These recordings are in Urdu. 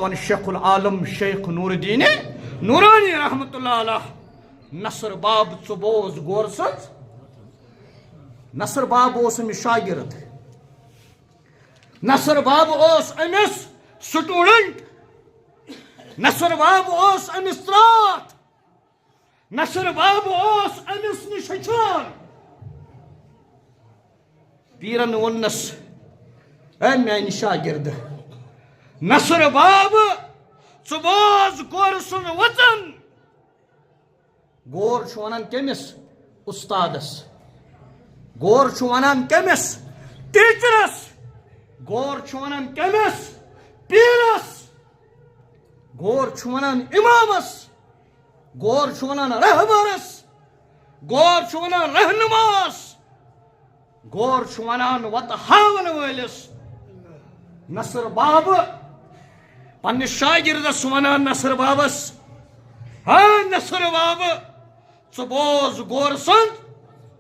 فرماوان شیخ العالم شیخ نور الدین نورانی رحمت اللہ علیہ نصر باب ثبوز غور سنز نصر باب اوس امس شاگرد نصر باب اوس امس سٹوڈنٹ نصر باب اوس امس ترات نصر باب اوس امس نش ہچان پیرن ونس اے میانہ شاگرد نصر باب ژٕ بوز غور سُنٛد وطن غور چھُ ونان کٔمِس اُستادس غور چھُ ونان کٔمِس ٹیچرس غور چھُ ونان کٔمِس پیرس غور چھُ ونان امامس غور چھُ ونان رہبرس غور چھُ ونان رہنماس غور چھُ ونان وتہٕ ہاون وٲلِس نصر باب پنس شاگردس ونان نصر بابس ہاں نصر باب ژٕ بوز غور سنز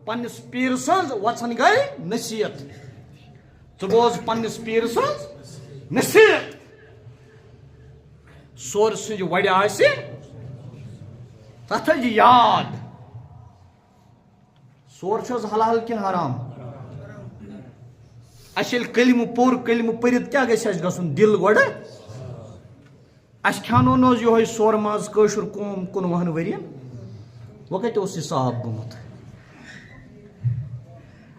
پنس پیر سنز وژھن گئی نصیحت ژٕ بوز پنس پیر سنز نصیحت سور سنج وڑِ آسہِ تتھ تھٲیزِ یاد سور چھُ حظ حلال کِنہٕ حرام اَسہِ ییٚلہِ کلمہٕ پوٚر کلمہٕ پٔرِتھ کیٛاہ گژھِ اَسہِ گژھُن دِل گۄڈٕ اَسہِ کھیٛانو نہٕ حظ یِہوے سورٕ ماز کٲشُر قوم 15 ؤرین وۄنۍ کتہِ اوس یہِ صاف گوٚمُت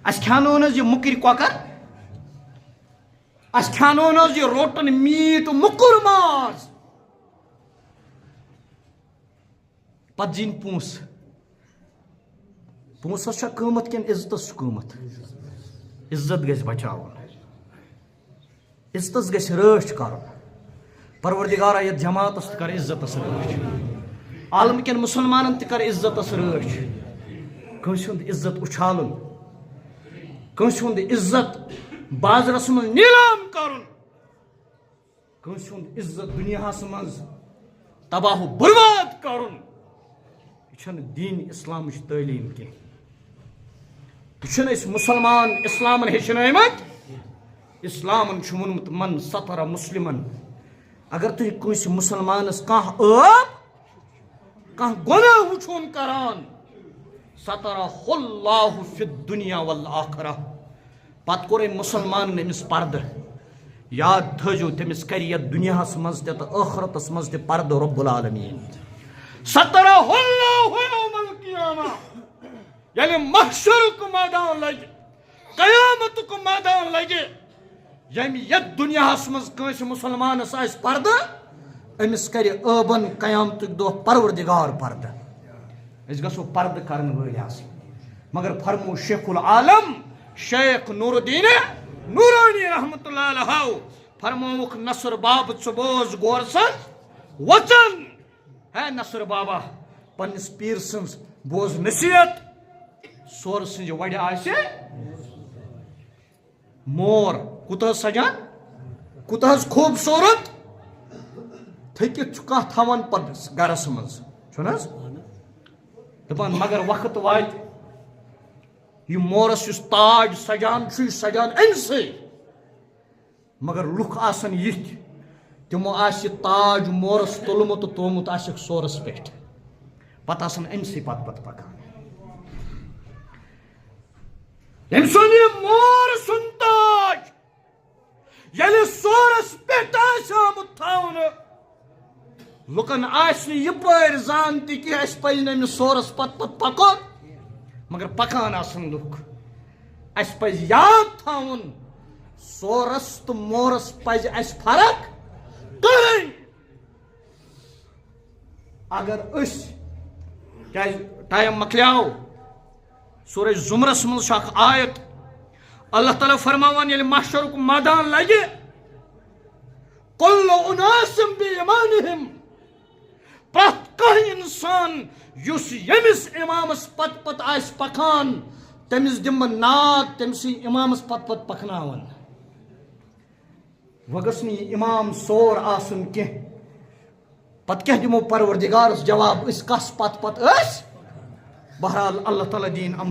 اَسہِ کھیٛانو نہٕ حظ یہِ مُکٕرۍ کۄکر اَسہِ کھیٛانو نہٕ حظ یہِ روٹن میٖٹ موٚکُر ماز پتہٕ زیٖنۍ پونٛسہٕ پونٛسس چھا قۭمتھ کِنہٕ عزتس چھُ قۭمتھ عزت گژھِ بچاوُن عزتس گژھِ رٲچھ کرُن پروردگارا یتھ جماعتس تہِ کر عزتس رٲچھ عالم کٮ۪ن مُسلمانن تہِ کر عزتس رٲچھ کٲنٛسہِ ہُنٛد عزت اُچھالُن کٲنٛسہِ ہُنٛد عزت بازرس منٛز نیلام کرُن کٲنٛسہِ ہُنٛد عزت دُنیاہس منٛز تباہ و برباد کرُن یہِ چھنہٕ دیٖن اسلامٕچ تعلیٖم کینٛہہ یہ چھُنہٕ أسۍ مُسلمان اسلامن ہیٚچھنٲومٕتۍ اسلامن چھُ ووٚنمُت من ستر مسلمن اگر تُہۍ کٲنٛسہِ مُسلمانس کانٛہہ ٲب کانٛہہ گۄناہ وٕچھون کران سترہ اللہ فی الدنیا والآخرہ پتہٕ کوٚر أمۍ مُسلمانن أمِس پردٕ یاد تھٲیزیو تٔمِس کرِ یتھ دُنیاہس منٛز تہِ تہٕ ٲخرتس منٛز تہِ پردٕ رب العالمیٖن سترہ اللہ یوم القیامہ ییٚلہِ محشرُک میدان لگہِ قیامتُک میدان لگہِ ییٚمہِ یتھ دُنیاہس منٛز کٲنٛسہِ مُسلمانس آسہِ پردٕ أمِس کرِ ٲبن قیامتُک دۄہ پروردگار پردٕ أسۍ گژھو پردٕ کرن وٲلۍ آسٕنۍ مگر فرمو شیخ العالم شیخ نور الدین نورانی رحمت اللہ علیہ فرمووُکھ نصر باب ژٕ بوز غور سنز وچن ہے نصر بابا پننس پیر سنز بوز نصیحت سور سنج وڑِ آسہِ مور کوٗتاہ حظ سجان کوٗتاہ حظ خوٗبصوٗرت تھٔکِتھ چھُ کانٛہہ تھاوان پتہٕ گرس منٛز چھُنہٕ حظ دپان مگر وقت واتہِ یہِ مورس یُس تاج سجان چھُ یہِ سجان أمسٕے مگر لُکھ آسن یِتھۍ تِمو آسہِ یہِ تاج مورس تُلمُت تہٕ تھوٚومُت آسٮ۪کھ سورس پٮ۪ٹھ پتہٕ آسن أمسٕے پتہٕ پکان ییٚمہِ سُنٛد یہِ مور سُنٛد تاج ییٚلہِ سورس پٮ۪ٹھ آسہِ آمُت تھاونہٕ لُکن آسہِ نہٕ یپٲرۍ زان تہِ کینٛہہ اَسہِ پزِ نہٕ أمِس سورس پتہٕ پکُن مگر پکان آسن لُکھ اَسہِ پزِ یاد تھاوُن سورس تہٕ مورس پزِ اَسہِ فرق کرٕنۍ اگر أسۍ کیازِ ٹایم مۄکلیو سورہ زمرس منٛز چھُ اکھ آیت اللہ تعالیٰ فرماوان ییٚلہِ محشرُک میدان لگہِ کُلُّ اُناس بِایمانِہِم پرٛٮ۪تھ کانٛہہ انسان یُس ییٚمِس امامس پتہٕ آسہِ پکان تٔمِس دِمہٕ بہٕ ناد تٔمسٕے امامس پتہٕ پکناوان وۄنۍ گٔژھ نہٕ یہِ امام سور آسُن کینٛہہ پتہٕ کیٛاہ دِمو پروردگارس جواب أسۍ کس پتہٕ ٲسۍ بہرحال اللہ تعالیٰ دِیِن